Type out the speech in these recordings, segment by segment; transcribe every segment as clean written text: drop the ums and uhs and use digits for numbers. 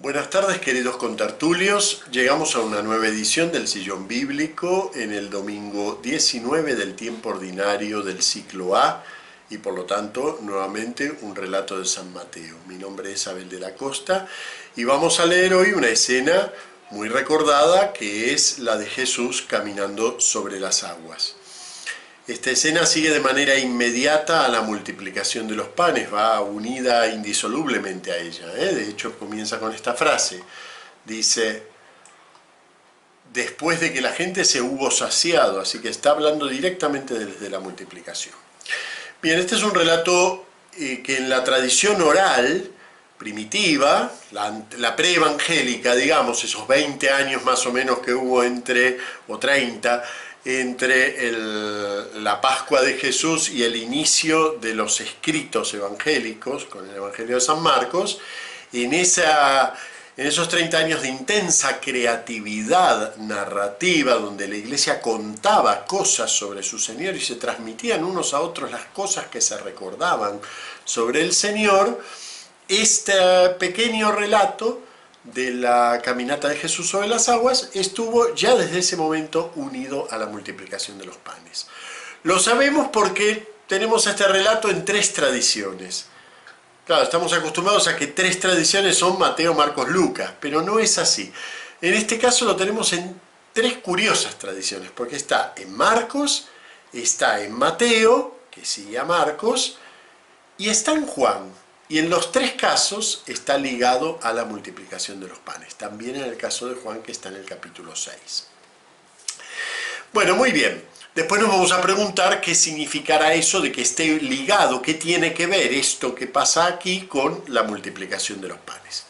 Buenas tardes, queridos contertulios. Llegamos a una nueva edición del Sillón Bíblico en el domingo 19 del tiempo ordinario del ciclo A y por lo tanto nuevamente un relato de San Mateo. Mi nombre es Abel de la Costa y vamos a leer hoy una escena muy recordada que es la de Jesús caminando sobre las aguas. Esta escena sigue de manera inmediata a la multiplicación de los panes, va unida indisolublemente a ella. De hecho, comienza con esta frase. Dice, después de que la gente se hubo saciado, así que está hablando directamente desde la multiplicación. Bien, este es un relato que en la tradición oral primitiva, la preevangélica, digamos, esos 20 años más o menos que hubo o 30, entre la Pascua de Jesús y el inicio de los escritos evangélicos, con el Evangelio de San Marcos, en esos 30 años de intensa creatividad narrativa, donde la Iglesia contaba cosas sobre su Señor y se transmitían unos a otros las cosas que se recordaban sobre el Señor, este pequeño relato de la caminata de Jesús sobre las aguas estuvo ya desde ese momento unido a la multiplicación de los panes. Lo sabemos porque tenemos este relato en 3 tradiciones. Claro, estamos acostumbrados a que 3 tradiciones son Mateo, Marcos, Lucas, pero no es así. En este caso lo tenemos en 3 curiosas tradiciones, porque está en Marcos, está en Mateo, que sigue a Marcos, y está en Juan. Y en los 3 casos está ligado a la multiplicación de los panes. También en el caso de Juan, que está en el capítulo 6. Bueno, muy bien. Después nos vamos a preguntar qué significará eso de que esté ligado, qué tiene que ver esto que pasa aquí con la multiplicación de los panes.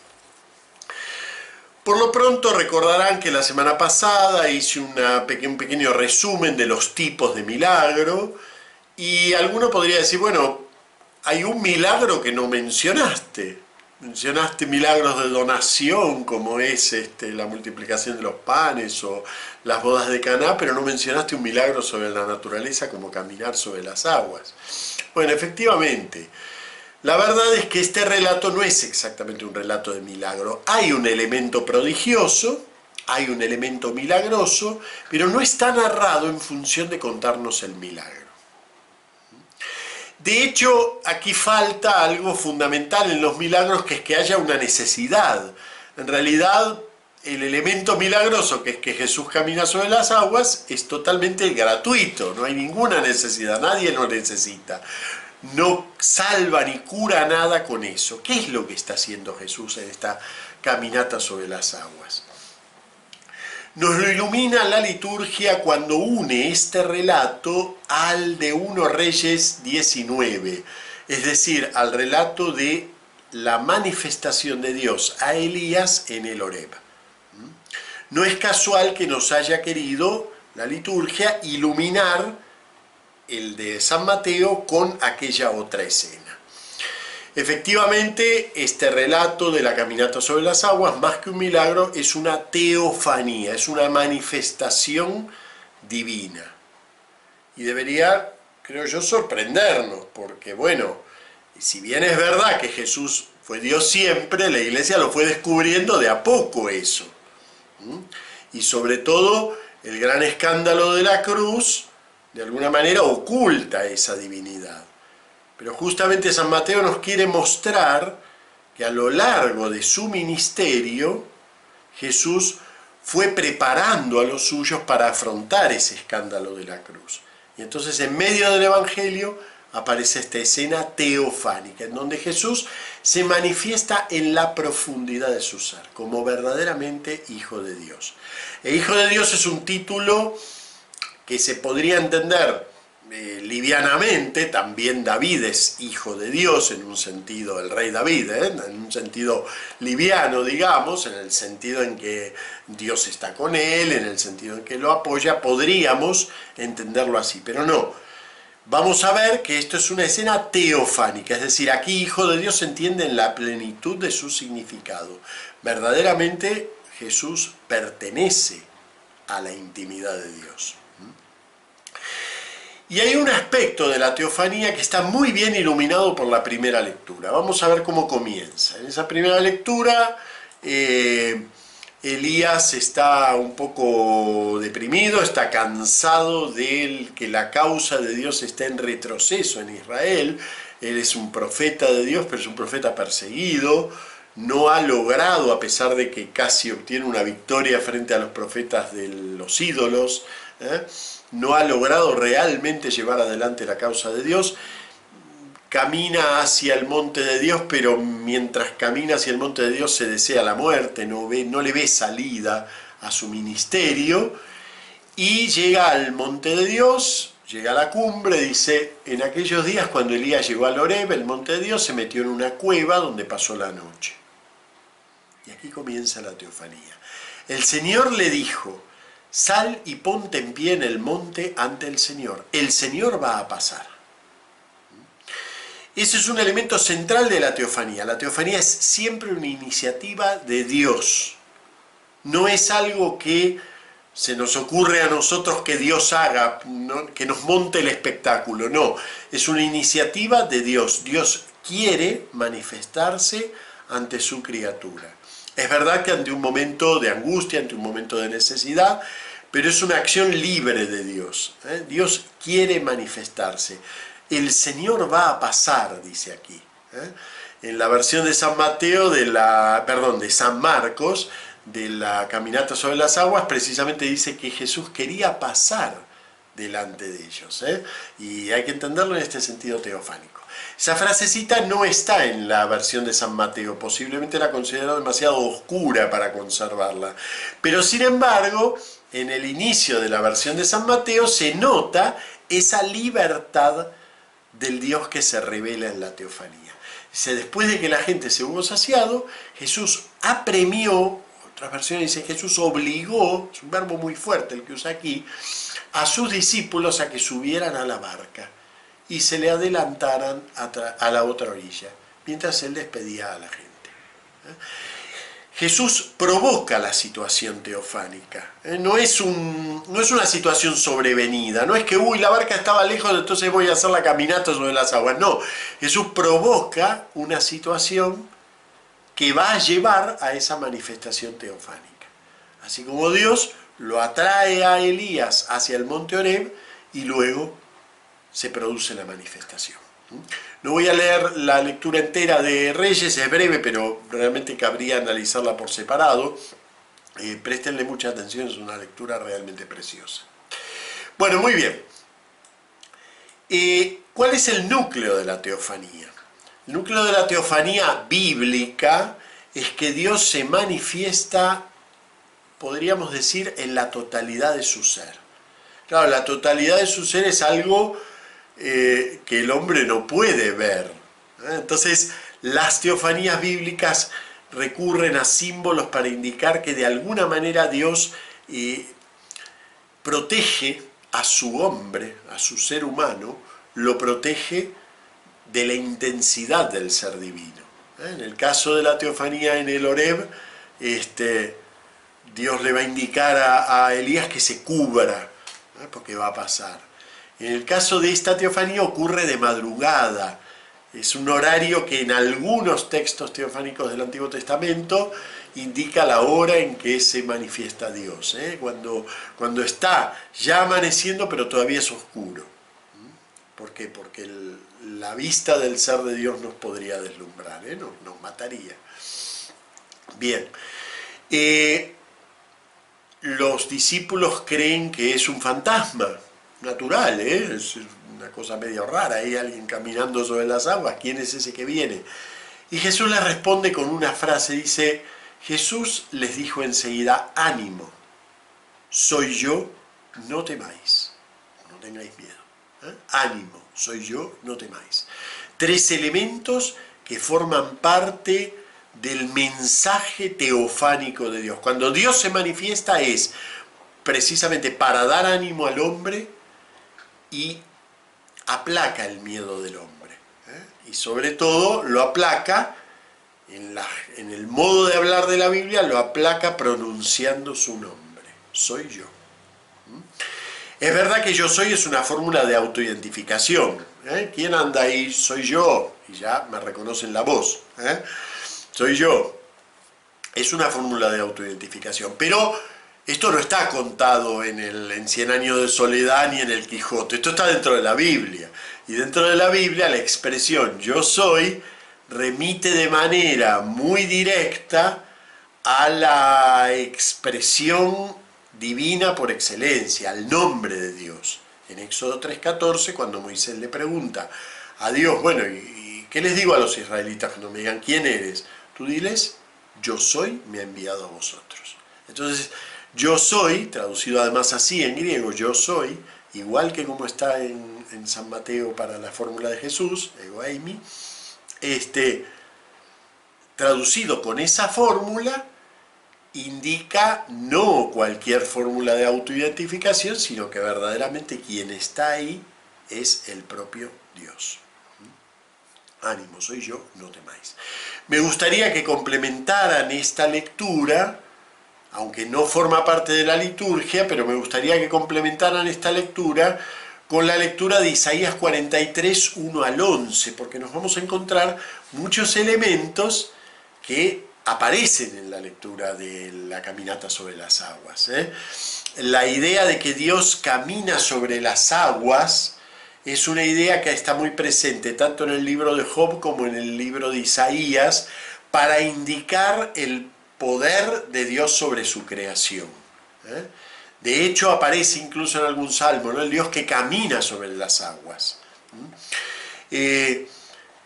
Por lo pronto recordarán que la semana pasada hice un pequeño resumen de los tipos de milagro y alguno podría decir, bueno, hay un milagro que no mencionaste. Mencionaste milagros de donación, como es la multiplicación de los panes o las bodas de Caná, pero no mencionaste un milagro sobre la naturaleza como caminar sobre las aguas. Bueno, efectivamente, la verdad es que este relato no es exactamente un relato de milagro. Hay un elemento prodigioso, hay un elemento milagroso, pero no está narrado en función de contarnos el milagro. De hecho, aquí falta algo fundamental en los milagros, que es que haya una necesidad. En realidad, el elemento milagroso, que es que Jesús camina sobre las aguas, es totalmente gratuito, no hay ninguna necesidad, nadie lo necesita. No salva ni cura nada con eso. ¿Qué es lo que está haciendo Jesús en esta caminata sobre las aguas? Nos lo ilumina la liturgia cuando une este relato al de 1 Reyes 19, es decir, al relato de la manifestación de Dios a Elías en el Horeb. No es casual que nos haya querido la liturgia iluminar el de San Mateo con aquella otra escena. Efectivamente, este relato de la caminata sobre las aguas, más que un milagro, es una teofanía, es una manifestación divina. Y debería, creo yo, sorprendernos, porque bueno, si bien es verdad que Jesús fue Dios siempre, la Iglesia lo fue descubriendo de a poco eso. Y sobre todo, el gran escándalo de la cruz, de alguna manera, oculta esa divinidad. Pero justamente San Mateo nos quiere mostrar que a lo largo de su ministerio, Jesús fue preparando a los suyos para afrontar ese escándalo de la cruz. Y entonces en medio del Evangelio aparece esta escena teofánica, en donde Jesús se manifiesta en la profundidad de su ser, como verdaderamente Hijo de Dios. El Hijo de Dios es un título que se podría entender livianamente. También David es hijo de Dios en un sentido, el rey David, en un sentido liviano, digamos, en el sentido en que Dios está con él, en el sentido en que lo apoya, podríamos entenderlo así, pero no. Vamos a ver que esto es una escena teofánica, es decir, aquí Hijo de Dios se entiende en la plenitud de su significado. Verdaderamente Jesús pertenece a la intimidad de Dios. Y hay un aspecto de la teofanía que está muy bien iluminado por la primera lectura. Vamos a ver cómo comienza. En esa primera lectura Elías está un poco deprimido, está cansado de que la causa de Dios está en retroceso en Israel. Él es un profeta de Dios, pero es un profeta perseguido. No ha logrado, a pesar de que casi obtiene una victoria frente a los profetas de los ídolos, no ha logrado realmente llevar adelante la causa de Dios. Camina hacia el monte de Dios, pero mientras camina hacia el monte de Dios se desea la muerte, no le ve salida a su ministerio, y llega al monte de Dios, llega a la cumbre. Dice: en aquellos días cuando Elías llegó al Horeb, el monte de Dios, se metió en una cueva donde pasó la noche. Y aquí comienza la teofanía. El Señor le dijo: sal y ponte en pie en el monte ante el Señor. El Señor va a pasar. Ese es un elemento central de la teofanía. La teofanía es siempre una iniciativa de Dios. No es algo que se nos ocurre a nosotros que Dios haga, ¿no? Que nos monte el espectáculo. No, es una iniciativa de Dios. Dios quiere manifestarse ante su criatura. Es verdad que ante un momento de angustia, ante un momento de necesidad, pero es una acción libre de Dios. Dios quiere manifestarse. El Señor va a pasar, dice aquí. En la versión de San Mateo, de San Marcos, de la caminata sobre las aguas, precisamente dice que Jesús quería pasar delante de ellos. Y hay que entenderlo en este sentido teofánico. Esa frasecita no está en la versión de San Mateo, posiblemente la considero demasiado oscura para conservarla. Pero sin embargo, en el inicio de la versión de San Mateo se nota esa libertad del Dios que se revela en la teofanía. Dice: después de que la gente se hubo saciado, Jesús apremió, otras versiones dicen Jesús obligó, es un verbo muy fuerte el que usa aquí, a sus discípulos a que subieran a la barca y se le adelantaran a la otra orilla, mientras él despedía a la gente. Jesús provoca la situación teofánica. No es una situación sobrevenida, no es que la barca estaba lejos, entonces voy a hacer la caminata sobre las aguas. No, Jesús provoca una situación que va a llevar a esa manifestación teofánica. Así como Dios lo atrae a Elías hacia el monte Horeb y luego se produce la manifestación. No voy a leer la lectura entera de Reyes, es breve, pero realmente cabría analizarla por separado. Préstenle mucha atención, es una lectura realmente preciosa. Bueno, muy bien. ¿Cuál es el núcleo de la teofanía? El núcleo de la teofanía bíblica es que Dios se manifiesta, podríamos decir, en la totalidad de su ser. Claro, la totalidad de su ser es algo que el hombre no puede ver. Entonces, las teofanías bíblicas recurren a símbolos para indicar que de alguna manera Dios protege a su hombre, a su ser humano, lo protege de la intensidad del ser divino. En el caso de la teofanía en el Horeb, Dios le va a indicar a Elías que se cubra, porque va a pasar. En el caso de esta teofanía ocurre de madrugada. Es un horario que en algunos textos teofánicos del Antiguo Testamento indica la hora en que se manifiesta Dios. Cuando está ya amaneciendo, pero todavía es oscuro. ¿Por qué? Porque la vista del ser de Dios nos podría deslumbrar, nos mataría. Bien. Los discípulos creen que es un fantasma natural, es una cosa medio rara, hay alguien caminando sobre las aguas, ¿quién es ese que viene? Y Jesús les responde con una frase, dice: Jesús les dijo enseguida: ánimo, soy yo, no temáis, no tengáis miedo. Ánimo, soy yo, no temáis. 3 elementos que forman parte del mensaje teofánico de Dios. Cuando Dios se manifiesta es precisamente para dar ánimo al hombre y aplaca el miedo del hombre. Y sobre todo lo aplaca, en el modo de hablar de la Biblia, lo aplaca pronunciando su nombre. Soy yo. Es verdad que yo soy es una fórmula de autoidentificación. ¿Quién anda ahí? Soy yo. Y ya me reconocen la voz. Soy yo. Es una fórmula de autoidentificación, pero esto no está contado en Cien años de soledad ni en el Quijote, esto está dentro de la Biblia. Y dentro de la Biblia la expresión yo soy remite de manera muy directa a la expresión divina por excelencia, al nombre de Dios. En Éxodo 3:14, cuando Moisés le pregunta a Dios, bueno, ¿y qué les digo a los israelitas cuando me digan quién eres? Tú diles, yo soy, me ha enviado a vosotros. Entonces, yo soy, traducido además así en griego, yo soy, igual que como está en San Mateo para la fórmula de Jesús, ego eimi, traducido con esa fórmula, indica no cualquier fórmula de autoidentificación, sino que verdaderamente quien está ahí es el propio Dios. Ánimo, soy yo, no temáis. Me gustaría que complementaran esta lectura, aunque no forma parte de la liturgia, pero me gustaría que complementaran esta lectura con la lectura de Isaías 43, 1 al 11, porque nos vamos a encontrar muchos elementos que aparecen en la lectura de la caminata sobre las aguas. La idea de que Dios camina sobre las aguas es una idea que está muy presente tanto en el libro de Job como en el libro de Isaías para indicar el poder de Dios sobre su creación. De hecho aparece incluso en algún salmo, ¿no? El Dios que camina sobre las aguas.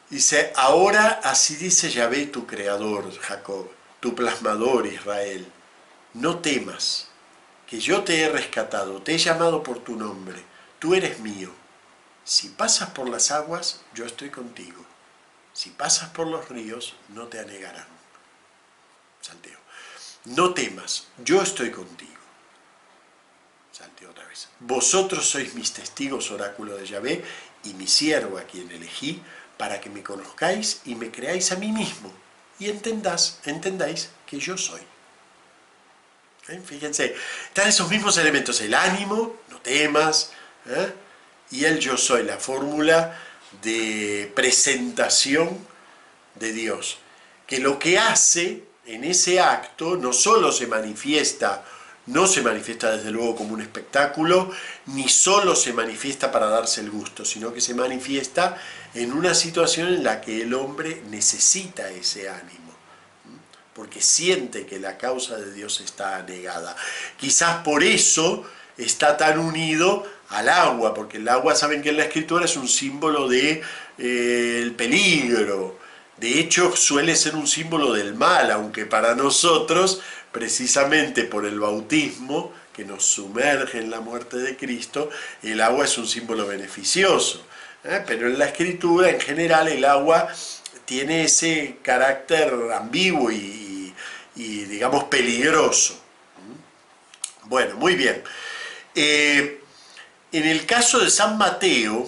Dice, ahora así dice Yahvé tu creador, Jacob, tu plasmador, Israel, no temas, que yo te he rescatado, te he llamado por tu nombre, tú eres mío. Si pasas por las aguas, yo estoy contigo. Si pasas por los ríos, no te anegarán. Salteo. No temas, yo estoy contigo. Salteo otra vez. Vosotros sois mis testigos, oráculo de Yahvé, y mi siervo a quien elegí, para que me conozcáis y me creáis a mí mismo, y entendáis que yo soy. Fíjense, están esos mismos elementos, el ánimo, no temas, y el yo soy, la fórmula de presentación de Dios, que lo que hace en ese acto no solo se manifiesta, no se manifiesta desde luego como un espectáculo, ni solo se manifiesta para darse el gusto, sino que se manifiesta en una situación en la que el hombre necesita ese ánimo, porque siente que la causa de Dios está anegada. Quizás por eso está tan unido al agua, porque el agua, saben que en la Escritura es un símbolo de el peligro. De hecho, suele ser un símbolo del mal, aunque para nosotros, precisamente por el bautismo, que nos sumerge en la muerte de Cristo, el agua es un símbolo beneficioso. Pero en la Escritura, en general, el agua tiene ese carácter ambiguo y digamos, peligroso. Bueno, muy bien. En el caso de San Mateo,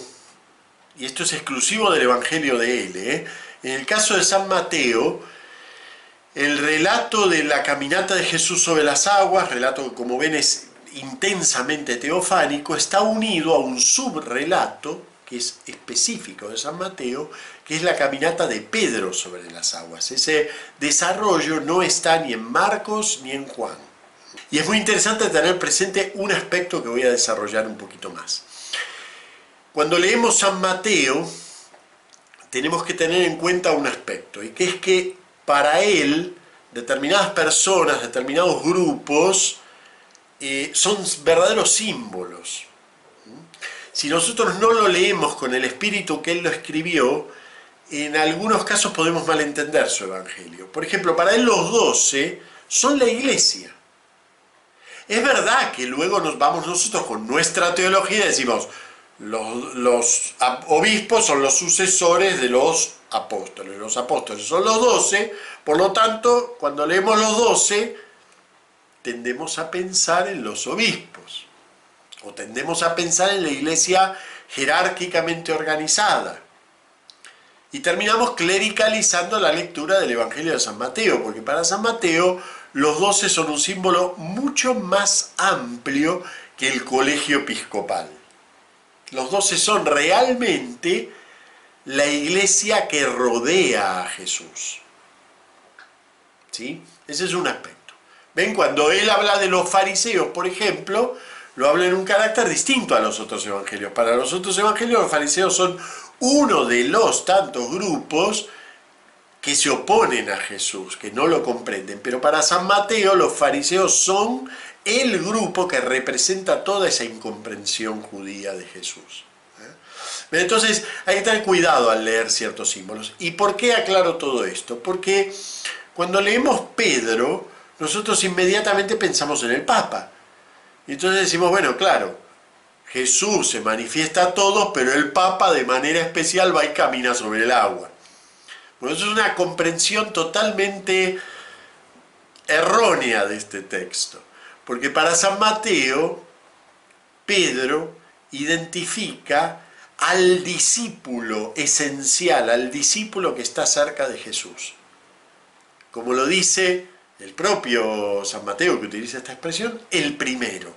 y esto es exclusivo del Evangelio de él, en el caso de San Mateo, el relato de la caminata de Jesús sobre las aguas, relato que como ven es intensamente teofánico, está unido a un subrelato que es específico de San Mateo, que es la caminata de Pedro sobre las aguas. Ese desarrollo no está ni en Marcos ni en Juan. Y es muy interesante tener presente un aspecto que voy a desarrollar un poquito más. Cuando leemos San Mateo, tenemos que tener en cuenta un aspecto, y que es que para él, determinadas personas, determinados grupos, son verdaderos símbolos. Si nosotros no lo leemos con el espíritu que él lo escribió, en algunos casos podemos malentender su evangelio. Por ejemplo, para él los 12 son la iglesia. Es verdad que luego nos vamos nosotros con nuestra teología y decimos, los obispos son los sucesores de los apóstoles son los 12, por lo tanto, cuando leemos los 12, tendemos a pensar en los obispos, o tendemos a pensar en la iglesia jerárquicamente organizada. Y terminamos clericalizando la lectura del Evangelio de San Mateo, porque para San Mateo los 12 son un símbolo mucho más amplio que el colegio episcopal. Los 12 son realmente la iglesia que rodea a Jesús. ¿sí? Ese es un aspecto. ¿Ven? Cuando él habla de los fariseos, por ejemplo, lo habla en un carácter distinto a los otros evangelios. Para los otros evangelios, los fariseos son uno de los tantos grupos que se oponen a Jesús, que no lo comprenden. Pero para San Mateo, los fariseos son el grupo que representa toda esa incomprensión judía de Jesús. Entonces, hay que tener cuidado al leer ciertos símbolos. ¿Y por qué aclaro todo esto? Porque cuando leemos Pedro, nosotros inmediatamente pensamos en el Papa. Y entonces decimos, bueno, claro, Jesús se manifiesta a todos, pero el Papa de manera especial va y camina sobre el agua. Bueno, eso es una comprensión totalmente errónea de este texto. Porque para San Mateo, Pedro identifica al discípulo esencial, al discípulo que está cerca de Jesús. Como lo dice el propio San Mateo, que utiliza esta expresión, el primero.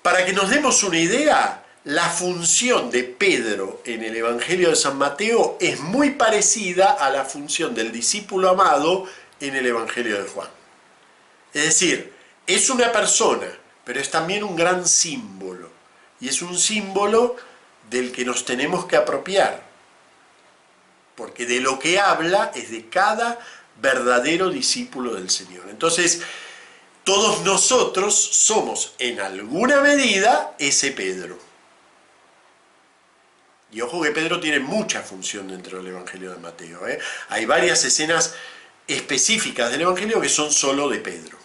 Para que nos demos una idea, la función de Pedro en el Evangelio de San Mateo es muy parecida a la función del discípulo amado en el Evangelio de Juan. Es decir, es una persona, pero es también un gran símbolo. Y es un símbolo del que nos tenemos que apropiar. Porque de lo que habla es de cada verdadero discípulo del Señor. Entonces, todos nosotros somos en alguna medida ese Pedro. Y ojo que Pedro tiene mucha función dentro del Evangelio de Mateo. Hay varias escenas específicas del Evangelio que son solo de Pedro.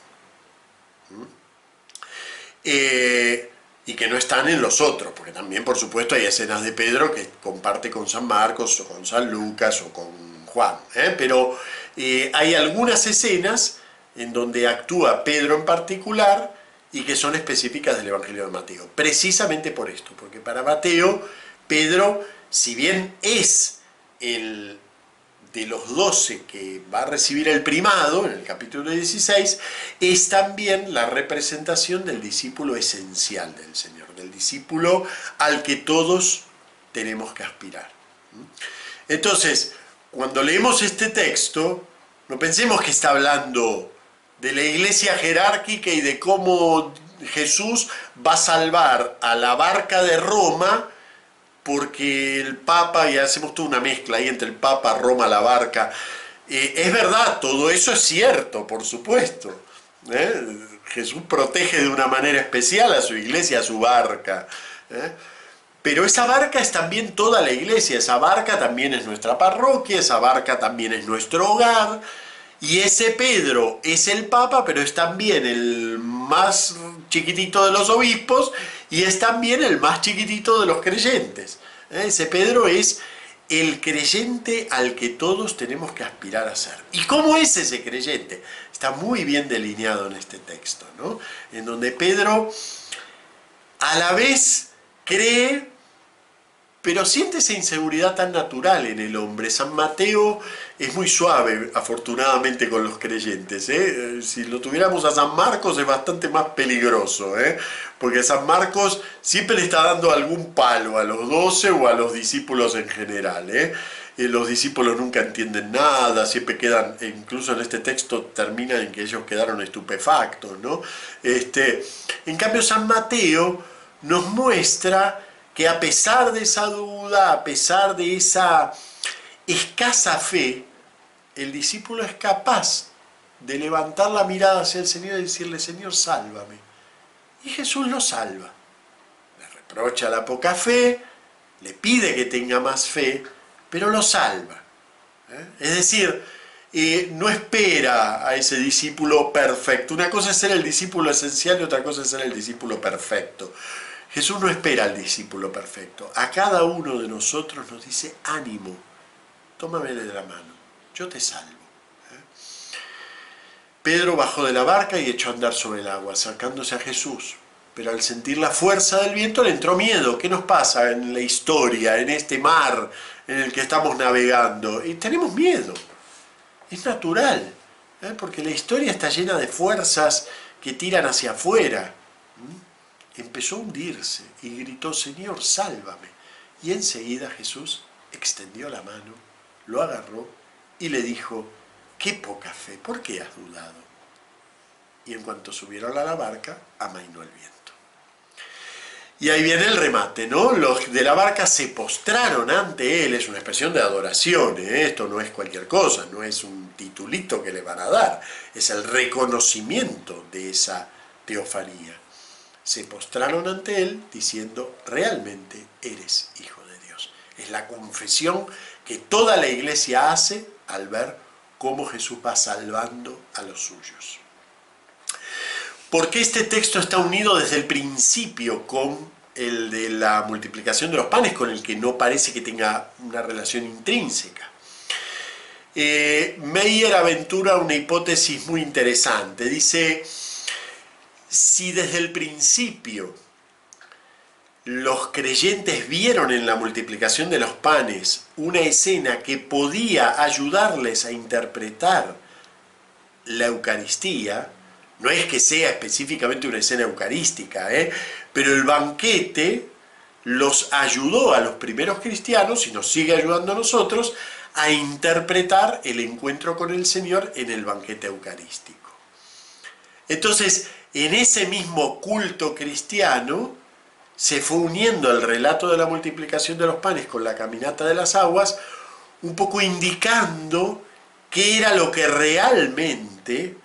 Y que no están en los otros, porque también, por supuesto, hay escenas de Pedro que comparte con San Marcos, o con San Lucas, o con Juan. Pero hay algunas escenas en donde actúa Pedro en particular y que son específicas del Evangelio de Mateo. Precisamente por esto, porque para Mateo, Pedro, si bien es el de los 12 que va a recibir el primado, en el capítulo 16, es también la representación del discípulo esencial del Señor, del discípulo al que todos tenemos que aspirar. Entonces, cuando leemos este texto, no pensemos que está hablando de la iglesia jerárquica y de cómo Jesús va a salvar a la barca de Roma, porque el Papa, y hacemos toda una mezcla ahí entre el Papa, Roma, la barca. Es verdad, todo eso es cierto, por supuesto. Jesús protege de una manera especial a su iglesia, a su barca. Pero esa barca es también toda la iglesia, esa barca también es nuestra parroquia, esa barca también es nuestro hogar. Y ese Pedro es el Papa, pero es también el más chiquitito de los obispos y es también el más chiquitito de los creyentes. Ese Pedro es el creyente al que todos tenemos que aspirar a ser. ¿Y cómo es ese creyente? Está muy bien delineado en este texto, ¿no? En donde Pedro a la vez cree, pero siente esa inseguridad tan natural en el hombre. San Mateo es muy suave, afortunadamente, con los creyentes. Si lo tuviéramos a San Marcos es bastante más peligroso, porque San Marcos siempre le está dando algún palo a los 12 o a los discípulos en general. Los discípulos nunca entienden nada, siempre quedan, incluso en este texto termina en que ellos quedaron estupefactos, ¿no? En cambio, San Mateo nos muestra que a pesar de esa duda, a pesar de esa escasa fe, el discípulo es capaz de levantar la mirada hacia el Señor y decirle, Señor, sálvame. Y Jesús lo salva. Le reprocha la poca fe, le pide que tenga más fe, pero lo salva. Es decir, no espera a ese discípulo perfecto. Una cosa es ser el discípulo esencial y otra cosa es ser el discípulo perfecto. Jesús no espera al discípulo perfecto. A cada uno de nosotros nos dice, ánimo, tómame de la mano, yo te salvo. Pedro bajó de la barca y echó a andar sobre el agua, acercándose a Jesús. Pero al sentir la fuerza del viento le entró miedo. ¿Qué nos pasa en la historia, en este mar en el que estamos navegando? Y tenemos miedo. Es natural, porque la historia está llena de fuerzas que tiran hacia afuera. Empezó a hundirse y gritó, Señor, sálvame. Y enseguida Jesús extendió la mano, lo agarró y le dijo, qué poca fe, ¿por qué has dudado? Y en cuanto subieron a la barca, amainó el viento. Y ahí viene el remate, ¿no? Los de la barca se postraron ante él, es una expresión de adoración, ¿eh? Esto no es cualquier cosa, no es un titulito que le van a dar, es el reconocimiento de esa teofanía. Se postraron ante él diciendo, realmente eres hijo de Dios. Es la confesión que toda la iglesia hace al ver cómo Jesús va salvando a los suyos. Porque este texto está unido desde el principio con el de la multiplicación de los panes, con el que no parece que tenga una relación intrínseca. Meyer aventura una hipótesis muy interesante. Dice, si desde el principio los creyentes vieron en la multiplicación de los panes una escena que podía ayudarles a interpretar la Eucaristía, no es que sea específicamente una escena eucarística, pero el banquete los ayudó a los primeros cristianos, y nos sigue ayudando a nosotros, a interpretar el encuentro con el Señor en el banquete eucarístico. Entonces, en ese mismo culto cristiano, se fue uniendo el relato de la multiplicación de los panes con la caminata de las aguas, un poco indicando qué era lo que realmente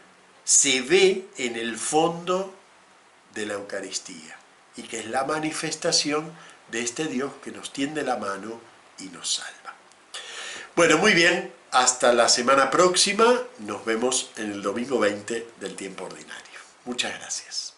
se ve en el fondo de la Eucaristía, y que es la manifestación de este Dios que nos tiende la mano y nos salva. Bueno, muy bien, hasta la semana próxima, nos vemos en el domingo 20 del tiempo ordinario. Muchas gracias.